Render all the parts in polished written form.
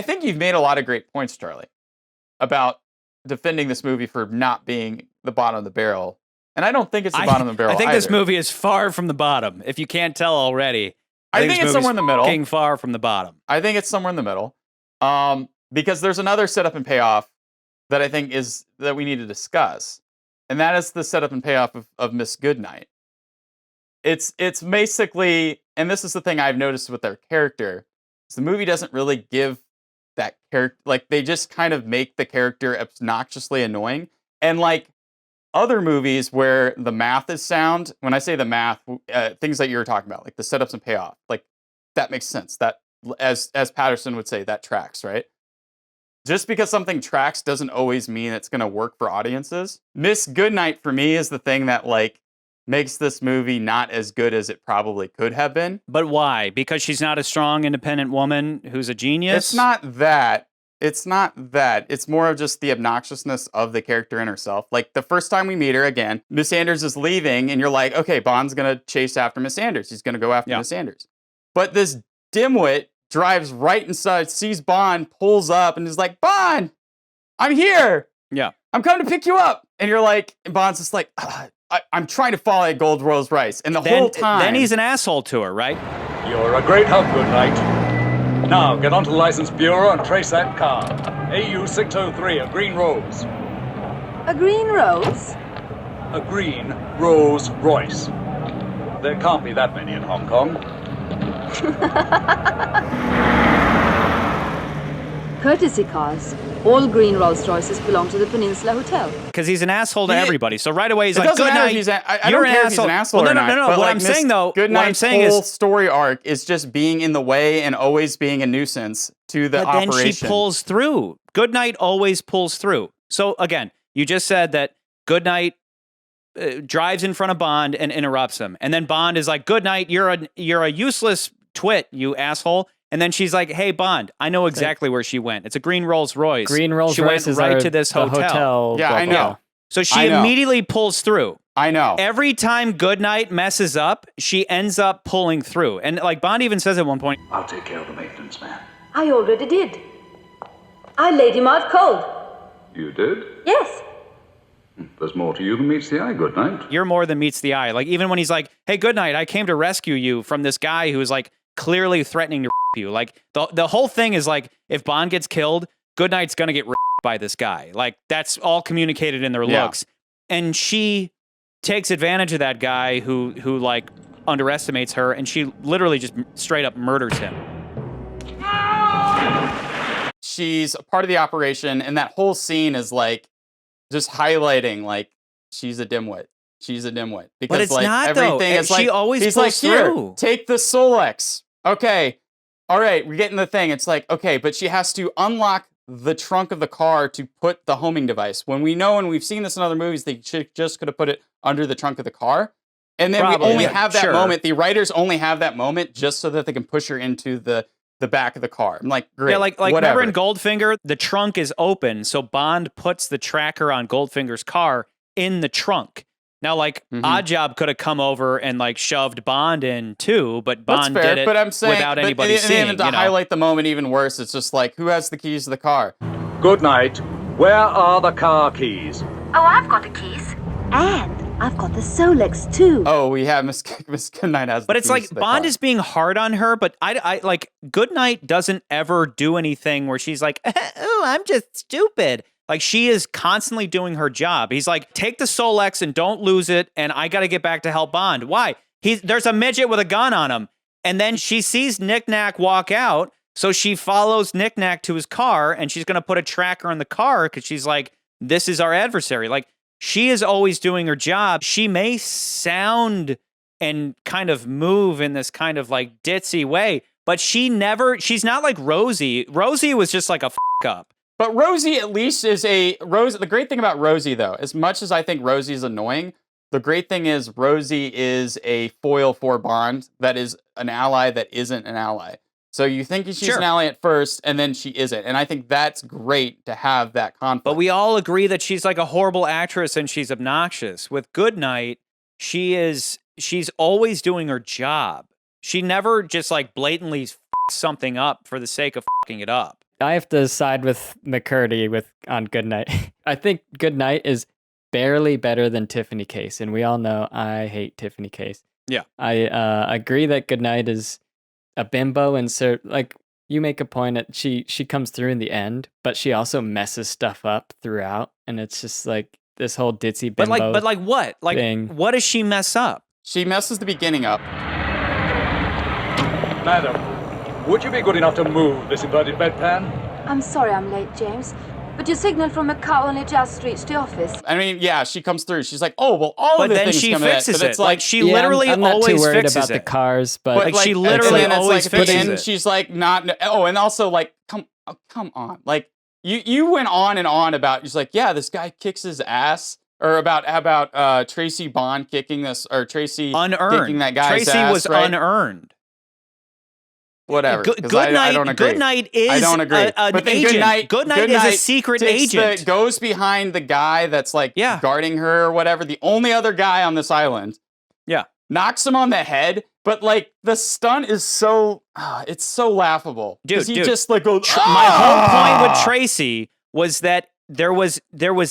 I think you've made a lot of great points, Charlie, about defending this movie for not being the bottom of the barrel. And I don't think it's the bottom of the barrel I think either. this movie is far from the bottom. If you can't tell already, I think it's somewhere in the middle. Fucking far from the bottom. I think it's somewhere in the middle. Because there's another setup and payoff that I think is that we need to discuss. And that is the setup and payoff of Miss Goodnight. It's basically, and this is the thing I've noticed with their character, is the movie doesn't really give that character, like they just kind of make the character obnoxiously annoying. And like other movies where the math is sound, when I say the math, things that you were talking about, like the setups and payoff, like that makes sense. That, as Patterson would say, that tracks, right? Just because something tracks doesn't always mean it's going to work for audiences. Miss Goodnight for me is the thing that like makes this movie not as good as it probably could have been. But why? Because she's not a strong, independent woman who's a genius? It's not that. It's not that. It's more of just the obnoxiousness of the character in herself. Like the first time we meet her again, Miss Anders is leaving and you're like, okay, Bond's going to chase after Miss Anders. He's going to go after Miss Anders. But this dimwit drives right inside, sees Bond, pulls up and is like, Bond, I'm here. Yeah. I'm coming to pick you up. And you're like, and Bond's just like, I'm trying to follow a gold Rolls Royce. And the whole time. Then he's an asshole to her, right? You're a great help, Goodnight. Now, get onto the License Bureau and trace that car. AU603, a green rose. A green rose? A green Rolls Royce. There can't be that many in Hong Kong. Courtesy cars. All green Rolls Royces belong to the Peninsula Hotel. Because he's an asshole to everybody. So right away he's like, doesn't matter Goodnight. if I don't care if he's an asshole or not. No. But What like I'm saying though, Goodnight's whole story arc is just being in the way and always being a nuisance to the operation. Then she pulls through. Goodnight always pulls through. So again, you just said that Goodnight drives in front of Bond and interrupts him. And then Bond is like, Goodnight, you're a useless twit, you asshole. And then she's like, hey, Bond, I know exactly where she went. It's a green Rolls Royce. Green Rolls Royce went right to this hotel. Yeah, I know. So she immediately pulls through. I know. Every time Goodnight messes up, she ends up pulling through. And like Bond even says at one point, I'll take care of the maintenance man. I already did. I laid him out cold. You did? Yes. There's more to you than meets the eye, Goodnight. You're more than meets the eye. Like even when he's like, hey, Goodnight, I came to rescue you from this guy who is like clearly threatening to you. Like the whole thing is like, if Bond gets killed, Goodnight's gonna get by this guy. Like that's all communicated in their looks. And she takes advantage of that guy who like underestimates her, and she literally just straight up murders him. She's a part of the operation, and that whole scene is like just highlighting like she's a dimwit. She's a dimwit. Because but it's like not, everything though. is like She always he's pulls like, through. Here, take the Solex. Okay. All right, we're getting the thing. It's like, okay, but she has to unlock the trunk of the car to put the homing device. When we know, and we've seen this in other movies, they just could have put it under the trunk of the car. And then we only have that moment. The writers only have that moment just so that they can push her into the back of the car. I'm like, great. Yeah, like whatever. remember in Goldfinger, the trunk is open, so Bond puts the tracker on Goldfinger's car in the trunk. Now, like, Oddjob could have come over and, like, shoved Bond in, too, but Bond did it without anybody seeing, and to highlight the moment even worse, it's just like, who has the keys to the car? Goodnight. Where are the car keys? Oh, I've got the keys. And I've got the Solex, too. Oh, we have Miss Goodnight has But the it's keys like, to the Bond car. is being hard on her, but I like, Goodnight doesn't ever do anything where she's like, oh, I'm just stupid. Like, she is constantly doing her job. He's like, take the Solex and don't lose it, and I got to get back to help Bond. Why? There's a midget with a gun on him. And then she sees Knick-Knack walk out, so she follows Knick-Knack to his car, and she's going to put a tracker in the car because she's like, this is our adversary. Like, she is always doing her job. She may sound and kind of move in this kind of, like, ditzy way, but she's not like Rosie. Rosie was just like a up. But Rosie at least is the great thing about Rosie, though, as much as I think Rosie is annoying, the great thing is Rosie is a foil for Bond that is an ally that isn't an ally. So you think she's an ally at first, and then she isn't. And I think that's great to have that conflict. But we all agree that she's like a horrible actress and she's obnoxious. With Goodnight, she's always doing her job. She never just like blatantly something up for the sake of fucking it up. I have to side with McCurdy on Goodnight. I think Goodnight is barely better than Tiffany Case, and we all know I hate Tiffany Case. Yeah. I agree that Goodnight is a bimbo, and so like you make a point that she comes through in the end, but she also messes stuff up throughout, and it's just like this whole ditzy bimbo. But like what? Like thing. what does she mess up? She messes the beginning up. Madam, would you be good enough to move this inverted bedpan? I'm sorry I'm late, James, but your signal from Macau only just reached the office. I mean, yeah, she comes through. She's like, oh, well, all But of the then things she come in. fixes But it's it. Like she Yeah, literally I'm not always too worried fixes about it. the cars, but Like, she and literally then it's always like, but fixes then it. she's like, not. Oh, and also like, come on, like you went on and on about. She's like, yeah, this guy kicks his ass, or about Tracy Bond kicking this, or Tracy unearned. kicking that guy's Tracy ass, was right? unearned. Whatever. 'Cause Goodnight. I don't agree. Goodnight is I don't agree. an But then agent. Goodnight is a secret agent. Goes behind the guy that's like guarding her or whatever. The only other guy on this island. Yeah. Knocks him on the head, but like the stunt is so it's so laughable. Dude, he just like goes. My whole point with Tracy was that there was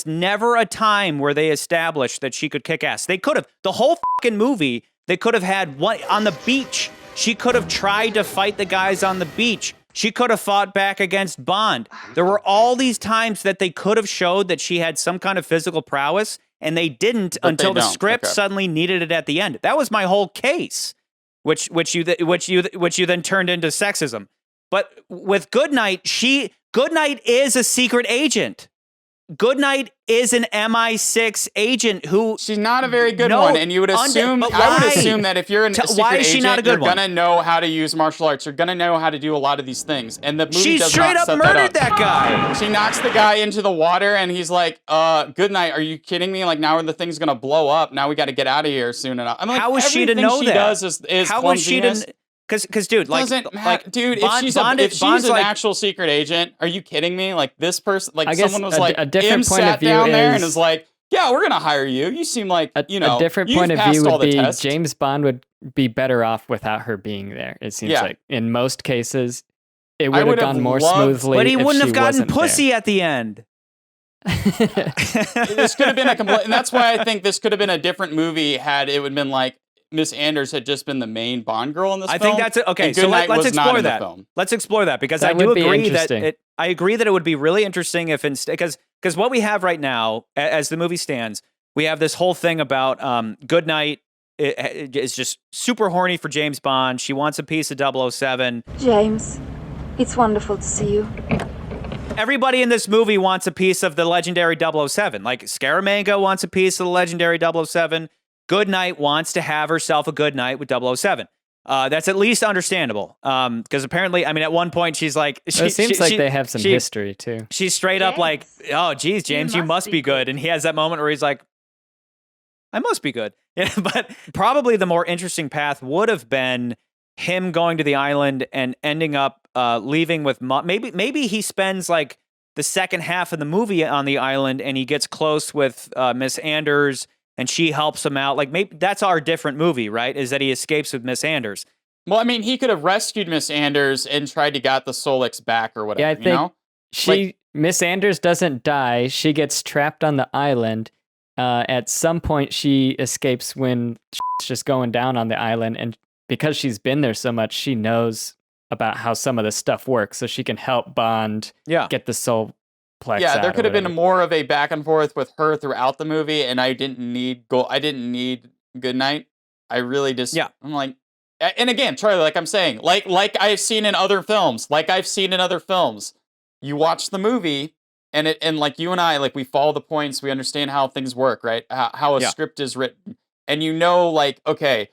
never a time where they established that she could kick ass. They could have the whole fucking movie. They could have had one on the beach. She could have tried to fight the guys on the beach. She could have fought back against Bond. There were all these times that they could have showed that she had some kind of physical prowess, and they didn't until the script suddenly needed it at the end. That was my whole case, which you then turned into sexism. But with Goodnight, Goodnight is a secret agent. Goodnight is an MI6 agent who... She's not a very good one, and you would assume... I would assume that if you're a secret why is she agent, not a good you're one? going to know how to use martial arts. You're going to know how to do a lot of these things. And the movie She does straight not up set murdered that that up. guy. She knocks the guy into the water, and he's like, Goodnight, are you kidding me? Like, now the thing's going to blow up. Now we got to get out of here soon enough. I'm like, how is she to know she that? Does is how was she clumsiness. to... Because dude, Doesn't matter. Dude, Bond, if she's an like, actual secret agent, are you kidding me? Like this person, like I guess someone was a like, different point sat of view down there and is- is like, yeah, we're gonna hire you. You seem like a different point of view would be James Bond would be better off without her being there. It seems like in most cases, it would have gone more smoothly. But he if wouldn't she have gotten wasn't pussy there. at the end. This could have been a complete, and that's why I think this could have been a different movie had it would have been like Miss Anders had just been the main Bond girl in this film. I think that's it. Okay, and so Goodnight let's was not explore in the that. film. Let's explore that because That I do would be agree that interesting. I agree that it would be really interesting if instead because what we have right now as the movie stands, we have this whole thing about Goodnight is just super horny for James Bond. She wants a piece of 007. James, it's wonderful to see you. Everybody in this movie wants a piece of the legendary 007. Like Scaramanga wants a piece of the legendary 007. Goodnight wants to have herself a good night with 007. That's at least understandable. Because apparently, I mean, at one point she's like... It seems like they have some history, too. She's straight up like, oh, geez, James, you must be good. And he has that moment where he's like, I must be good. But probably the more interesting path would have been him going to the island and ending up leaving with... Maybe he spends like the second half of the movie on the island and he gets close with Miss Anders and she helps him out. Like maybe that's our different movie, right? Is that he escapes with Miss Anders. Well, I mean, he could have rescued Miss Anders and tried to get the Solix back or whatever. Yeah, I think you know? Miss Anders doesn't die. She gets trapped on the island. At some point, she escapes when shit's just going down on the island, and because she's been there so much, she knows about how some of this stuff works, so she can help Bond get the soul plex. Yeah, there out could or have been whatever. more of a back and forth with her throughout the movie, and I didn't need Goodnight. I really just I'm like, and again, Charlie, like I'm saying, like I've seen in other films, you watch the movie. And like you and I, like we follow the points, we understand how things work, right? How a script is written. And you know, like, okay,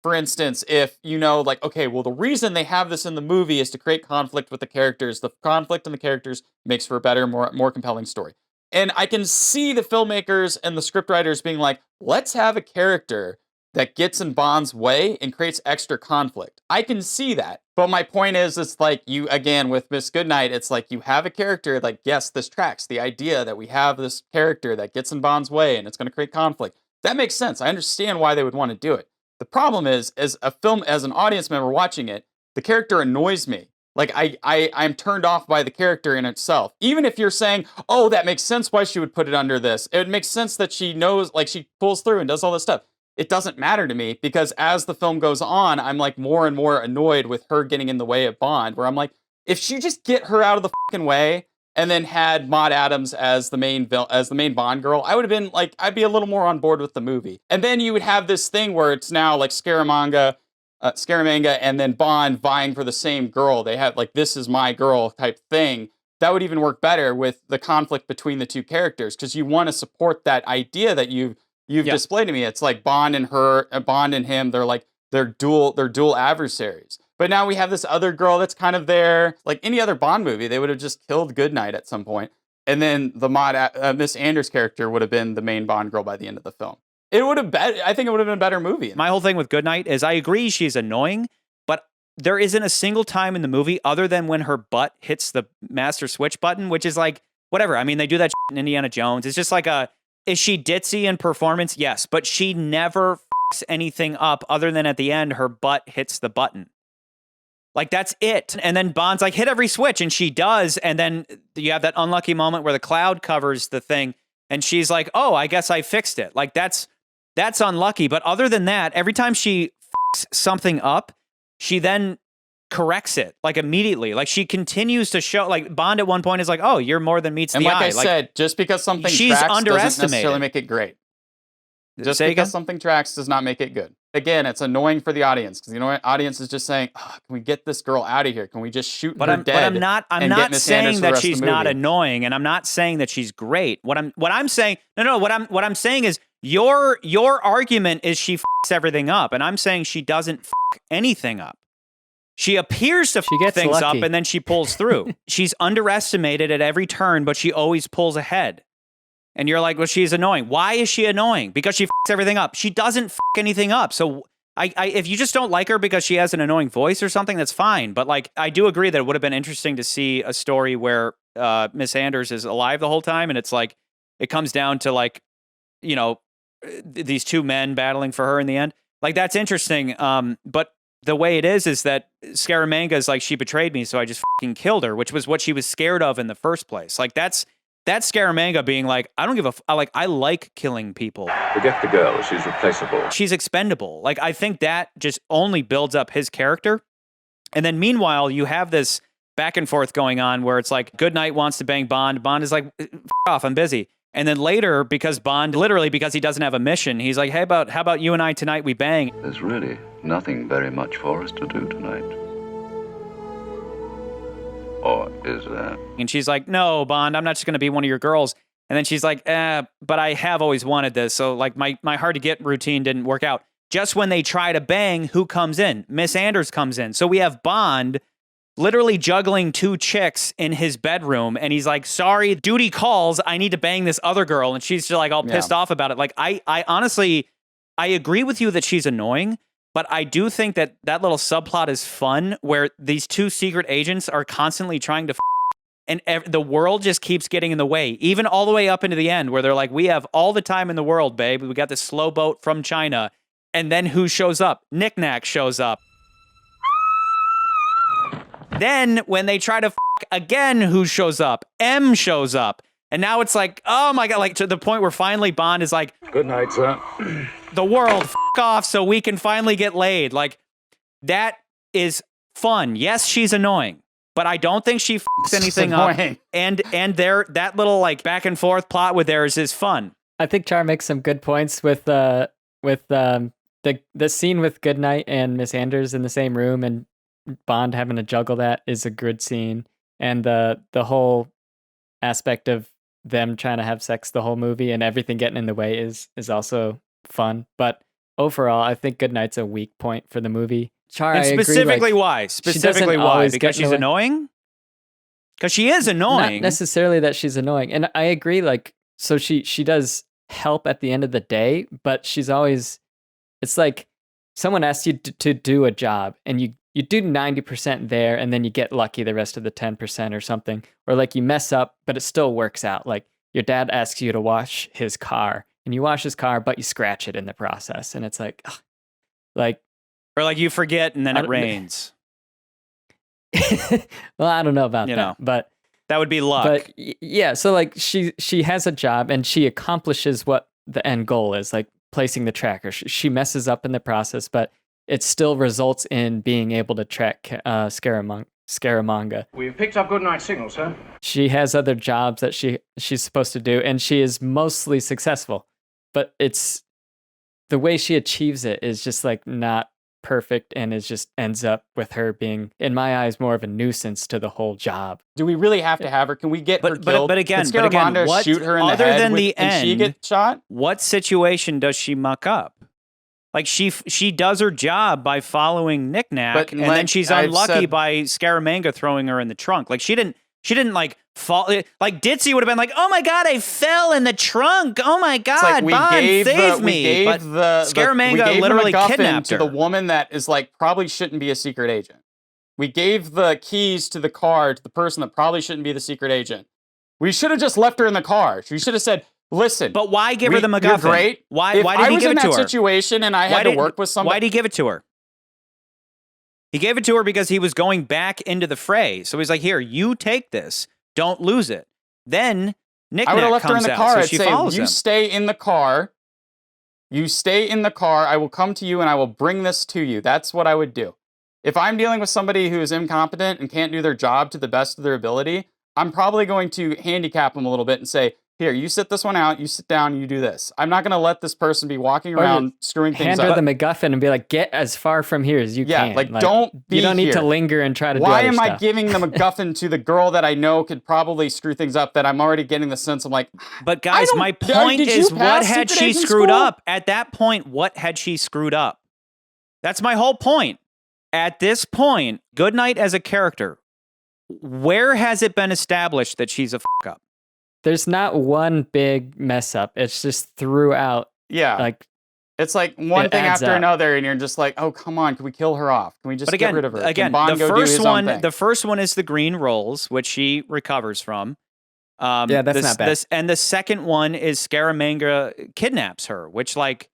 for instance, if you know, like, okay, well, the reason they have this in the movie is to create conflict with the characters. The conflict in the characters makes for a better, more compelling story. And I can see the filmmakers and the scriptwriters being like, let's have a character that gets in Bond's way and creates extra conflict. I can see that. But my point is, it's like you, again, with Miss Goodnight, it's like you have a character, like, yes, this tracks. The idea that we have this character that gets in Bond's way and it's going to create conflict. That makes sense. I understand why they would want to do it. The problem is, as an audience member watching it, the character annoys me. Like I'm turned off by the character in itself. Even if you're saying, oh, that makes sense why she would put it under this. It makes sense that she knows, like she pulls through and does all this stuff. It doesn't matter to me because as the film goes on, I'm like more and more annoyed with her getting in the way of Bond, where I'm like, if she just get her out of the fucking way and then had Maud Adams as the main Bond girl, I would have been like, I'd be a little more on board with the movie. And then you would have this thing where it's now like Scaramanga and then Bond vying for the same girl. They have like, this is my girl type thing. That would even work better with the conflict between the two characters because you want to support that idea that you've displayed to me. It's like Bond and her, Bond and him. They're dual adversaries. But now we have this other girl that's kind of there. Like any other Bond movie, they would have just killed Goodnight at some point, and then the Miss Anders character would have been the main Bond girl by the end of the film. It would have been. I think it would have been a better movie. My whole thing with Goodnight is I agree she's annoying, but there isn't a single time in the movie other than when her butt hits the master switch button, which is like whatever. I mean, they do that in Indiana Jones. It's just like is she ditzy in performance? Yes, but she never fucks anything up other than at the end her butt hits the button. Like, that's it. And then Bond's like, hit every switch, and she does. And then you have that unlucky moment where the cloud covers the thing, and she's like, oh, I guess I fixed it. Like, that's unlucky. But other than that, every time she fucks something up, she then corrects it, like, immediately. Like, she continues to show, like, Bond at one point is like, oh, you're more than meets the eye. And like I said, just because something tracks doesn't necessarily make it great. Just because something tracks does not make it good. Again, it's annoying for the audience because the audience is just saying, oh, "Can we get this girl out of here? Can we just shoot her dead?" But I'm not saying that she's not annoying, and I'm not saying that she's great. What I'm saying is your argument is she fucks everything up, and I'm saying she doesn't fuck anything up. She appears to fuck things up, and then she pulls through. She's underestimated at every turn, but she always pulls ahead. And you're like, well, she's annoying. Why is she annoying? Because she fucks everything up. She doesn't fuck anything up. So if you just don't like her because she has an annoying voice or something, that's fine. But like, I do agree that it would have been interesting to see a story where Miss Anders is alive the whole time. And it's like, it comes down to like, you know, these two men battling for her in the end. Like, that's interesting. But the way it is that Scaramanga is like, she betrayed me, so I just fucking killed her, which was what she was scared of in the first place. Like, that's Scaramanga being like, I don't give a I like killing people. Forget the girl, she's replaceable. She's expendable. Like, I think that just only builds up his character. And then meanwhile, you have this back and forth going on where it's like, Goodnight wants to bang Bond. Bond is like, F off, I'm busy. And then later, because Bond, literally because he doesn't have a mission, he's like, hey, how about you and I tonight, we bang. There's really nothing very much for us to do tonight. Or is that? And she's like, no, Bond, I'm not just going to be one of your girls. And then she's like, but I have always wanted this. So like my hard to get routine didn't work out. Just when they try to bang, who comes in? Miss Anders comes in. So we have Bond literally juggling two chicks in his bedroom. And he's like, sorry, duty calls. I need to bang this other girl. And she's just like all pissed off about it. Like, I honestly, I agree with you that she's annoying. But I do think that little subplot is fun where these two secret agents are constantly trying to and the world just keeps getting in the way, even all the way up into the end where they're like, we have all the time in the world, babe. We got this slow boat from China. And then who shows up? Knick-Knack shows up. Then when they try to again, who shows up? M shows up. And now it's like, oh my God, like to the point where finally Bond is like, good night, sir. The world, off so we can finally get laid. Like, that is fun. Yes, she's annoying, but I don't think she fucks anything up. And that little like back and forth plot with theirs is fun. I think Char makes some good points with the scene with Goodnight and Miss Anders in the same room and Bond having to juggle that is a good scene. And the whole aspect of them trying to have sex the whole movie and everything getting in the way is also fun. But overall, I think Goodnight's a weak point for the movie. Char, and specifically why? Specifically why? Because she's annoying? Because she is annoying. Not necessarily that she's annoying. And I agree, like, so she does help at the end of the day, but she's always, it's like someone asks you to do a job and you do 90% there and then you get lucky the rest of the 10% or something. Or like you mess up, but it still works out. Like your dad asks you to wash his car and you wash his car, but you scratch it in the process. And it's like, ugh, like. Or like you forget and then it rains. Well, I don't know about You that, know. but That would be luck. But yeah, so like she has a job and she accomplishes what the end goal is, like placing the tracker. She messes up in the process, but it still results in being able to track Scaramanga. We've picked up Goodnight signal, sir. She has other jobs that she's supposed to do, and she is mostly successful. But it's the way she achieves it is just like not perfect, and it just ends up with her being, in my eyes, more of a nuisance to the whole job. Do we really have to have her? Can we get her killed? But again, Can Scaramanga what, shoot her in the other head than with- the and she end, get shot? What situation does she muck up? Like she does her job by following Knick-Knack, But and like then she's I've unlucky said- by Scaramanga throwing her in the trunk. Like she didn't like fall. Like Ditzy would have been like, "Oh my god, I fell in the trunk. Oh my It's god, like we Bond, gave save the, me!" We gave but the Scaramanga we gave literally the MacGuffin kidnapped to her. the woman that is like probably shouldn't be a secret agent. We gave the keys to the car to the person that probably shouldn't be the secret agent. We should have just left her in the car. We should have said, "Listen, But why give her the MacGuffin? You're great. Why If did I he was give in it to that her? situation and I had to work with somebody, Why did he give it to her? He gave it to her because he was going back into the fray. So he's like, "Here, you take this. Don't lose it." Then I would have Knick-Knack left her in comes the out, car. so I'd she say, follows "You him. stay in the car. You stay in the car. I will come to you and I will bring this to you." That's what I would do. If I'm dealing with somebody who is incompetent and can't do their job to the best of their ability, I'm probably going to handicap them a little bit and say, "Here, you sit this one out. You sit down. You do this." I'm not going to let this person be walking Or around screwing things Hand her up. the MacGuffin and be like, "Get as far from here as you Yeah, can." like, don't be You don't need to here. linger and try to do Why other am I stuff. giving the MacGuffin to the girl that I know could probably screw things up? That I'm already getting the sense I'm like, But guys, don't- my Did point you is, what pass had secret she agent screwed school? up? At that point, what had she screwed up? That's my whole point. At this point, Goodnight as a character, where has it been established that she's a fuck-up? There's not one big mess up. It's just throughout. yeah. Like, It's like one It thing adds after up. another, and you're just like, "Oh, come on, can we kill her off? Can we just But get again, rid of her? Can again, Bond the go do first his one, own thing?" the first one is the green rolls, which she recovers from. Yeah, that's not bad. And the second one is Scaramanga kidnaps her, which, like,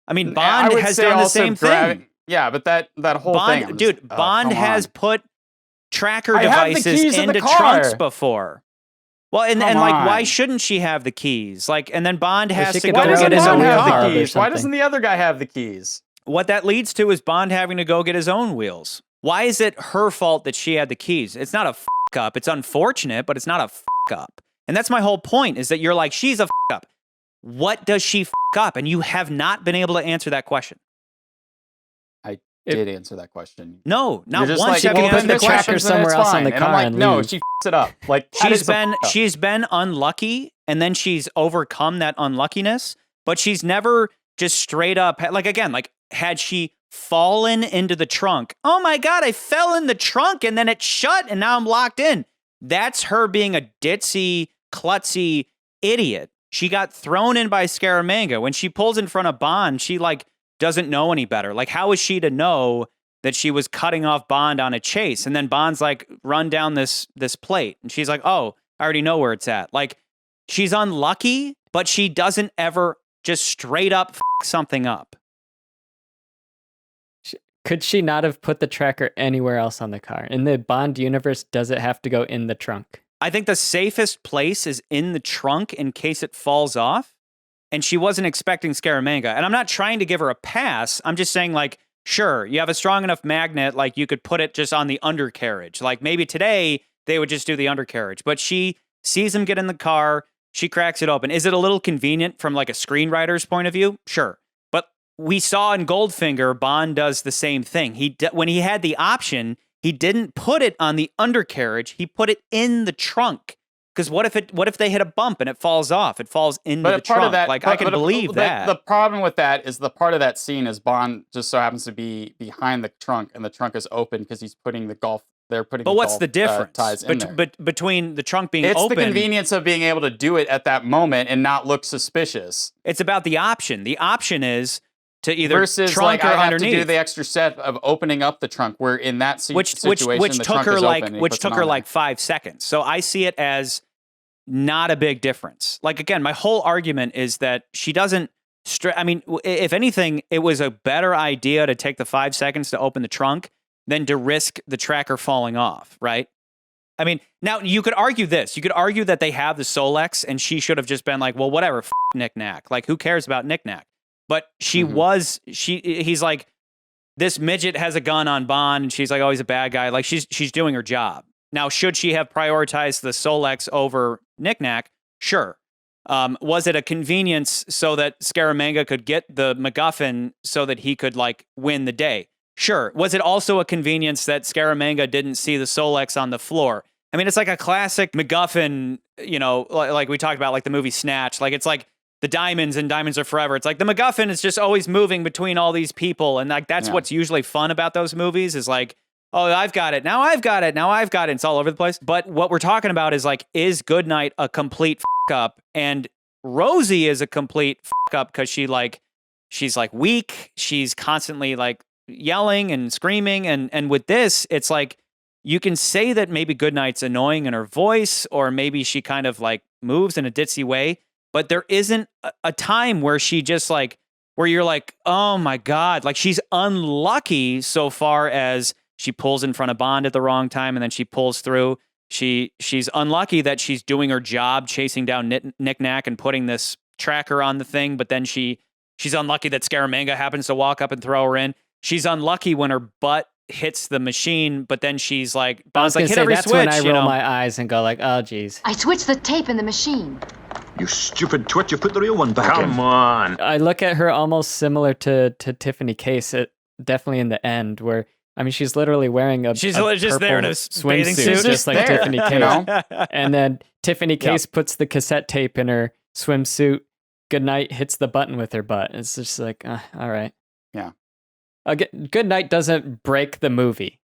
I mean, I Bond would has say done the also same grabbing- thing. Yeah, but that whole Bond, thing, I'm dude, just, oh, Bond come has on. put tracker I have the devices keys to the into car. trunks before. Well, and Come like, why on. shouldn't she have the keys? Like, and then Bond has she to could go Why throw doesn't get it his in a own Bond have wheel the car. hub or keys? Why something. doesn't the other guy have the keys? What that leads to is Bond having to go get his own wheels. Why is it her fault that she had the keys? It's not a fuck up. It's unfortunate, but it's not a fuck up. And that's my whole point, is that you're like, she's a fuck up. What does she fuck up? And you have not been able to answer that question. Did answer that question. No, not You're just once like, you well, can put answer the the tracker question. somewhere else on the And I'm car like, and no, leave. she f***s it up. Like that is a f*** up. She's been unlucky, and then she's overcome that unluckiness, but she's never just straight up, like, again, like, had she fallen into the trunk, "Oh my god, I fell in the trunk and then it shut and now I'm locked in." That's her being a ditzy, klutzy idiot. She got thrown in by Scaramanga. When she pulls in front of Bond, she, like, doesn't know any better. Like, how is she to know that she was cutting off Bond on a chase? And then Bond's like, "Run down this plate." And she's like, "Oh, I already know where it's at." Like, she's unlucky, but she doesn't ever just straight up f something up. Could she not have put the tracker anywhere else on the car? In the Bond universe, does it have to go in the trunk? I think the safest place is in the trunk in case it falls off. And she wasn't expecting Scaramanga. And I'm not trying to give her a pass. I'm just saying, like, sure, you have a strong enough magnet, like, you could put it just on the undercarriage. Like, maybe today they would just do the undercarriage. But she sees him get in the car. She cracks it open. Is it a little convenient from, like, a screenwriter's point of view? Sure. But we saw in Goldfinger, Bond does the same thing. When he had the option, he didn't put it on the undercarriage. He put it in the trunk. Because what if they hit a bump and it falls off? It falls into the part trunk. of that, Like, I can believe that. The problem with that is the part of that scene is Bond just so happens to be behind the trunk, and the trunk is open because he's putting the golf. They're putting. But the what's golf, the difference ties in there. between the trunk being It's open? the convenience of being able to do it at that moment and not look suspicious. It's about the option. The option is to either Versus, trunk like, or I have underneath. to do the extra step of opening up the trunk, where in that situation, which the took trunk her is like open and he which puts took it her on like there. 5 seconds. So I see it as not a big difference. Like, again, my whole argument is that she doesn't. I mean, if anything, it was a better idea to take the 5 seconds to open the trunk than to risk the tracker falling off, right? I mean, now you could argue this. You could argue that they have the Solex and she should have just been like, well, whatever, Knick-Knack. Like, who cares about Knick-Knack? But he's like, this midget has a gun on Bond and she's like, oh, he's a bad guy. Like, she's doing her job. Now, should she have prioritized the Solex over Knick-Knack? Sure. Was it a convenience so that Scaramanga could get the MacGuffin so that he could, like, win the day? Sure. Was it also a convenience that Scaramanga didn't see the Solex on the floor? I mean, it's like a classic MacGuffin, you know, like we talked about, like the movie Snatch. Like, it's like the diamonds and Diamonds Are Forever. It's like the MacGuffin is just always moving between all these people. And like, that's what's usually fun about those movies is like, oh, I've got it. Now I've got it. Now I've got it. It's all over the place. But what we're talking about is like, is Goodnight a complete up? And Rosie is a complete up because she's like weak. She's constantly like yelling and screaming. And with this, it's like, you can say that maybe Goodnight's annoying in her voice, or maybe she kind of like moves in a ditzy way, but there isn't a time where she just like, where you're like, oh my God, like she's unlucky so far as she pulls in front of Bond at the wrong time and then she pulls through. She's unlucky that she's doing her job chasing down Knick-Knack and putting this tracker on the thing, but then she's unlucky that Scaramanga happens to walk up and throw her in. She's unlucky when her butt hits the machine, but then she's like, Bond's like, hit every that's switch. When I roll my eyes and go like, oh geez. I switched the tape in the machine. You stupid twit, you put the real one back in. Come on. I look at her almost similar to Tiffany Case, definitely in the end, where I mean she's literally wearing a she's a just there in a bathing swimsuit, suit, just like there, Tiffany Case. you know? And then Tiffany Case puts the cassette tape in her swimsuit. Goodnight hits the button with her butt. It's just like, all right. Yeah. Goodnight doesn't break the movie,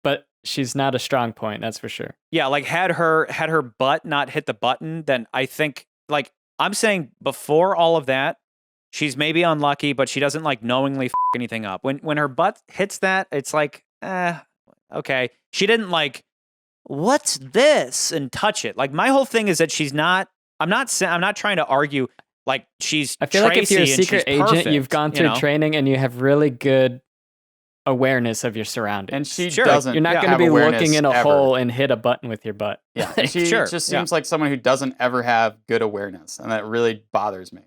but she's not a strong point, that's for sure. Yeah, like had her butt not hit the button, then I think, like, I'm saying before all of that, she's maybe unlucky, but she doesn't like knowingly f anything up. When her butt hits that, it's like, okay. She didn't like, what's this? And touch it. Like, my whole thing is that she's not, I'm not trying to argue like she's I feel Tracy like if you're a secret agent, perfect, you've gone through you know? training and you have really good awareness of your surroundings. And she Sure. doesn't. You're not going to have be awareness looking in a ever. hole and hit a button with your butt. Yeah, and she Sure. just seems like someone who doesn't ever have good awareness, and that really bothers me.